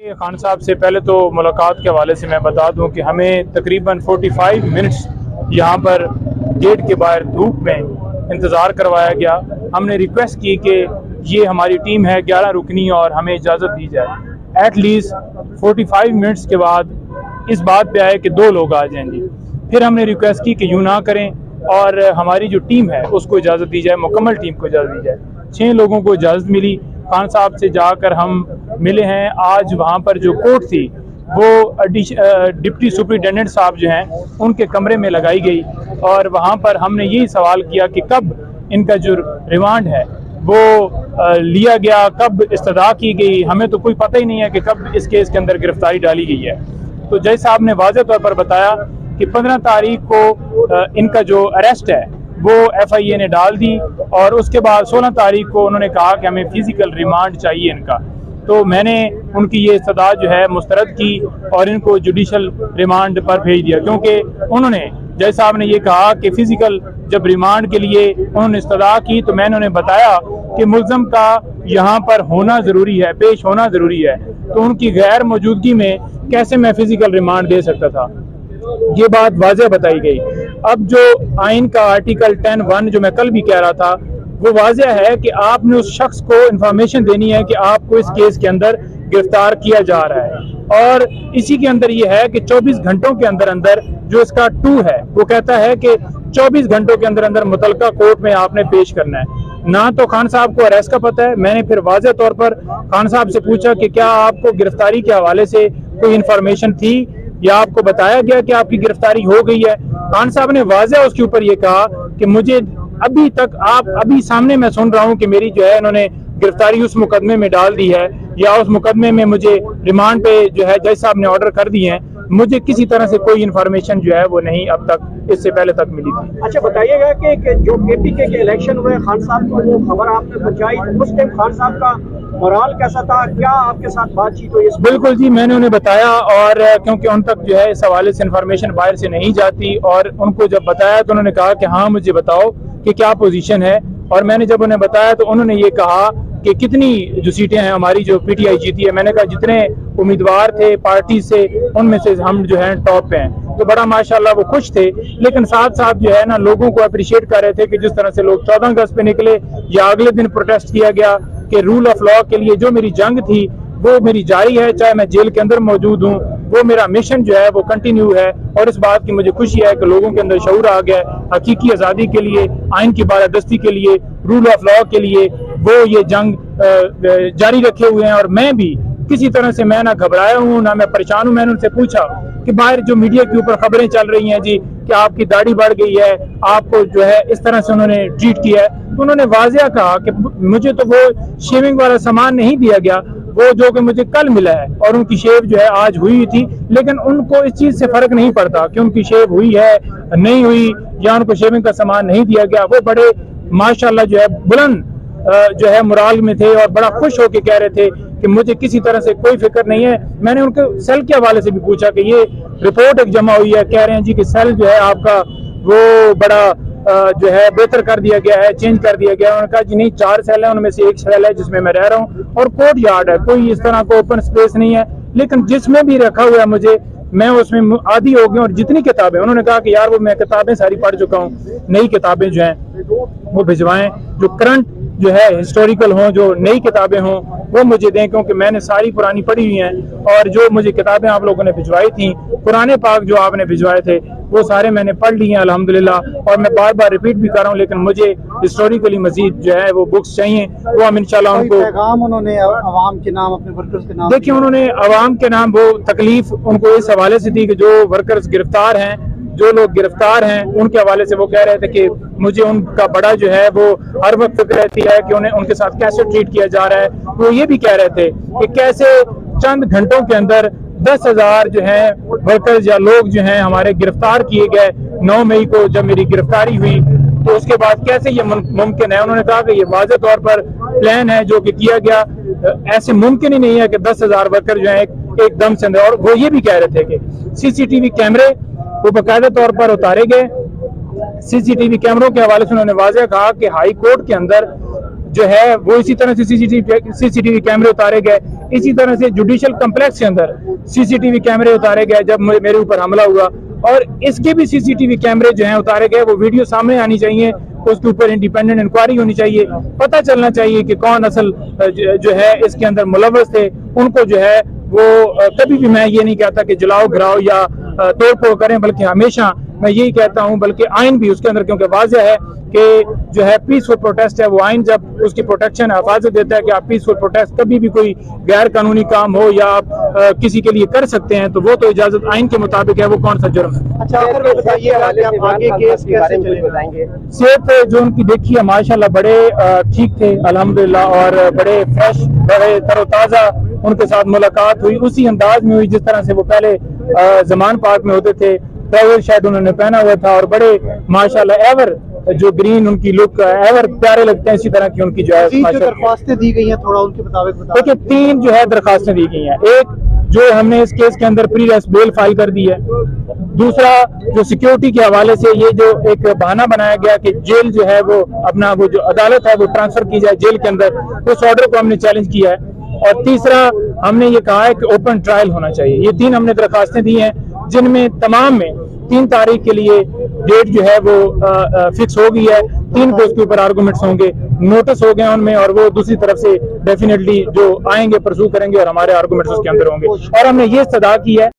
खान साहब से पहले तो मुलाकात के हवाले से मैं बता दूं कि हमें तकरीबन 45 मिनट्स यहाँ पर गेट के बाहर धूप में इंतज़ार करवाया गया। हमने रिक्वेस्ट की कि ये हमारी टीम है 11 रुकनी और हमें इजाज़त दी जाए। एटलीस्ट 45 मिनट्स के बाद इस बात पे आए कि 2 लोग आ जाएं जी। फिर हमने रिक्वेस्ट की कि यूँ ना करें और हमारी जो टीम है उसको इजाज़त दी जाए, मुकम्मल टीम को इजाज़त दी जाए। 6 लोगों को इजाज़त मिली। खान साहब से जाकर हम मिले हैं। आज वहाँ पर जो कोर्ट थी वो डिप्टी सुपरिटेंडेंट साहब जो हैं उनके कमरे में लगाई गई और वहाँ पर हमने यही सवाल किया कि कब इनका जो रिमांड है वो लिया गया, कब इस्तदा की गई। हमें तो कोई पता ही नहीं है कि कब इस केस के अंदर गिरफ्तारी डाली गई है। तो जज साहब ने वाज़ेह तौर पर बताया कि 15 तारीख को इनका जो अरेस्ट है वो FIA ने डाल दी और उसके बाद 16 तारीख को उन्होंने कहा कि हमें फिजिकल रिमांड चाहिए इनका। तो मैंने उनकी ये इस्तदा जो है मुस्तरद की और इनको जुडिशल रिमांड पर भेज दिया, क्योंकि उन्होंने जज साहब ने ये कहा कि फिजिकल जब रिमांड के लिए उन्होंने इस्तदा की तो मैंने उन्हें बताया कि मुल्ज़म का यहाँ पर होना ज़रूरी है, पेश होना ज़रूरी है। तो उनकी गैर मौजूदगी में कैसे मैं फिजिकल रिमांड दे सकता था, ये बात वाज़ेह बताई गई। अब जो आइन का आर्टिकल 10(1) जो मैं कल भी कह रहा था वो वाज़ेह है कि आपने उस शख्स को इंफॉर्मेशन देनी है कि आपको इस केस के अंदर गिरफ्तार किया जा रहा है और इसी के अंदर ये है कि 24 घंटों के अंदर अंदर जो इसका 2 है वो कहता है कि 24 घंटों के अंदर अंदर मुतलका कोर्ट में आपने पेश करना है। ना तो खान साहब को अरेस्ट का पता है। मैंने फिर वाज़ेह तौर पर खान साहब से पूछा कि क्या आपको गिरफ्तारी के हवाले से कोई इंफॉर्मेशन थी या आपको बताया गया कि आपकी गिरफ्तारी हो गई है। खान साहब ने वाज़ेह उसके ऊपर ये कहा कि मुझे अभी तक अभी सामने मैं सुन रहा हूं कि मेरी जो है इन्होंने गिरफ्तारी उस मुकदमे में डाल दी है या उस मुकदमे में मुझे रिमांड पे जो है जज साहब ने ऑर्डर कर दिए हैं। मुझे किसी तरह से कोई इन्फॉर्मेशन जो है वो नहीं अब तक इससे पहले तक मिली थी। अच्छा बताइएगा कि जो KPK के इलेक्शन हुए खान साहब को वो खबर आपने पहुंचाई, उस टाइम खान साहब का मोराल कैसा था, क्या आपके साथ बातचीत हुई? बिल्कुल जी, मैंने उन्हें बताया और क्योंकि उन तक जो है इस हवाले से इन्फॉर्मेशन बाहर से नहीं जाती और उनको जब बताया तो उन्होंने कहा कि हाँ मुझे बताओ कि क्या पोजीशन है। और मैंने जब उन्हें बताया तो उन्होंने ये कहा कि कितनी जो सीटें हैं हमारी जो PTI जीती है। मैंने कहा जितने उम्मीदवार थे पार्टी से उनमें से हम जो है टॉप पे हैं। तो बड़ा माशाल्लाह वो खुश थे, लेकिन साथ साथ जो है ना लोगों को अप्रिशिएट कर रहे थे कि जिस तरह से लोग 14 अगस्त पे निकले या अगले दिन प्रोटेस्ट किया गया कि रूल ऑफ लॉ के लिए जो मेरी जंग थी वो मेरी जारी है, चाहे मैं जेल के अंदर मौजूद हूँ, वो मेरा मिशन जो है वो कंटिन्यू है। और इस बात की मुझे खुशी है कि लोगों के अंदर शऊर आ गया है हकीकी आज़ादी के लिए, आइन की बालादस्ती के लिए, रूल ऑफ लॉ के लिए। वो ये जंग जारी रखे हुए हैं और मैं भी किसी तरह से मैं ना घबराया हूँ ना मैं परेशान हूँ। मैंने उनसे पूछा कि बाहर जो मीडिया के ऊपर खबरें चल रही हैं जी कि आपकी दाढ़ी बढ़ गई है, आपको जो है इस तरह से उन्होंने ट्रीट किया है, तो उन्होंने वाज़ेह कहा कि मुझे तो वो शेविंग वाला सामान नहीं दिया गया, वो जो कि मुझे कल मिला है और उनकी शेव जो है आज हुई थी, लेकिन उनको इस चीज से फर्क नहीं पड़ता कि उनकी शेव हुई है नहीं हुई या उनको शेविंग का सामान नहीं दिया गया। वो बड़े माशाल्लाह जो है बुलंद जो है मुराल में थे और बड़ा खुश होकर कह रहे थे कि मुझे किसी तरह से कोई फिक्र नहीं है। मैंने उनके सेल के हवाले से भी पूछा कि ये रिपोर्ट एक जमा हुई है, कह रहे हैं जी कि सेल जो है आपका वो बड़ा जो है बेहतर कर दिया गया है, चेंज कर दिया गया है। उन्होंने कहा जी नहीं, 4 सेल है, उनमें से एक सेल है जिसमें मैं रह रहा हूँ और कोर्ट यार्ड है, कोई इस तरह का ओपन स्पेस नहीं है। लेकिन जिसमें भी रखा हुआ है मुझे, मैं उसमें आदी हो गया। और जितनी किताबें, उन्होंने कहा कि यार वो मैं किताबें सारी पढ़ चुका हूँ, नई किताबें जो हैं वो भिजवाएं, जो करंट जो है हिस्टोरिकल हों, जो नई किताबें हों वो मुझे दें, क्योंकि मैंने सारी पुरानी पढ़ी हुई हैं। और जो मुझे किताबें आप लोगों ने भिजवाई थी, पुराने पाक जो आपने भिजवाए थे वो सारे मैंने पढ़ लिए हैं अल्हम्दुलिल्लाह। और मैं बार बार रिपीट भी कर रहा हूँ, लेकिन मुझे हिस्टोरिकली मजीद जो है वो बुक्स चाहिए, वो हम इंशाल्लाह उनको पैगाम उन्होंने अवाम के नाम, अपने वर्कर्स के नाम, देखिए उन्होंने अवाम के नाम वो तकलीफ उनको इस हवाले से थी कि जो वर्कर्स गिरफ्तार हैं, जो लोग गिरफ्तार हैं उनके हवाले से वो कह रहे थे कि मुझे उनका बड़ा जो है वो हर वक्त फिक्र रहती है कि उन्हें उनके साथ कैसे ट्रीट किया जा रहा है। वो ये भी कह रहे थे कि कैसे चंद घंटों के अंदर 10,000 जो है वर्कर्स या लोग जो हैं हमारे गिरफ्तार किए गए 9 मई को जब मेरी गिरफ्तारी हुई, तो उसके बाद कैसे ये मुमकिन है। उन्होंने कहा कि ये वाज़ेह तौर पर प्लान है जो कि किया गया, ऐसे मुमकिन ही नहीं है कि 10,000 वर्कर जो है एकदम से अंदर। और वो ये भी कह रहे थे कि CCTV कैमरे वो बाकायदा तौर पर उतारे गए। CCTV कैमरों के हवाले से उन्होंने वाज़ेह कहा कि हाई कोर्ट के अंदर जो है वो इसी तरह से सीसीटीवी कैमरे उतारे गए, इसी तरह से जुडिशियल कम्प्लेक्स के अंदर सीसीटीवी कैमरे उतारे गए जब मेरे ऊपर हमला हुआ, और इसके भी सीसीटीवी कैमरे जो हैं उतारे गए। वो वीडियो सामने आनी चाहिए, उसके ऊपर इंडिपेंडेंट इंक्वायरी होनी चाहिए, पता चलना चाहिए कि कौन असल जो है इसके अंदर मुलव्वस थे। उनको जो है वो कभी भी मैं ये नहीं कहता कि जलाओ गिराओ या तोड़ फोड़ करें, बल्कि हमेशा मैं यही कहता हूं, बल्कि आइन भी उसके अंदर, क्योंकि वाज़ेह है कि जो है पीसफुल प्रोटेस्ट है, वो आइन जब उसकी प्रोटेक्शन हिफाजत देता है कि आप पीसफुल प्रोटेस्ट कभी भी कोई गैर कानूनी काम हो या आप किसी के लिए कर सकते हैं, तो वो तो इजाजत आइन के मुताबिक है, वो कौन सा जुर्म है। अच्छा, आखिर में बताइए आप आगे केस कैसे चलेंगे? सेहत जो उनकी देखी है माशाल्लाह बड़े ठीक थे अल्हम्दुलिल्लाह, और बड़े फ्रेश, बड़े तरोताज़ा उनके साथ मुलाकात हुई, उसी अंदाज में हुई जिस तरह से वो पहले जमान पार्क में होते थे। ट्राउजर शायद उन्होंने पहना हुआ था और बड़े माशाल्लाह एवर जो ग्रीन उनकी लुक एवर प्यारे लगते हैं, इसी तरह की उनकी जो है दरख्वास्तें दी गई हैं, थोड़ा उनके मुताबिक देखिए 3 जो है दरखास्तें दी गई हैं। एक जो हमने इस केस के अंदर प्री रेस्ट बेल फाइल कर दी है, दूसरा जो सिक्योरिटी के हवाले से ये जो एक बहाना बनाया गया कि जेल जो है वो अपना वो जो अदालत है वो ट्रांसफर की जाए जेल के अंदर, उस ऑर्डर को हमने चैलेंज किया है, और तीसरा हमने ये कहा है कि ओपन ट्रायल होना चाहिए। ये 3 हमने दरखास्तें दी हैं, जिनमें तमाम में 3 तारीख के लिए डेट जो है वो फिक्स हो गई है। 3 को उसके ऊपर आर्गूमेंट्स होंगे, नोटिस हो गए उनमें, और वो दूसरी तरफ से डेफिनेटली जो आएंगे परसू करेंगे और हमारे आर्गूमेंट्स उसके अंदर होंगे। और हमने ये सदा की है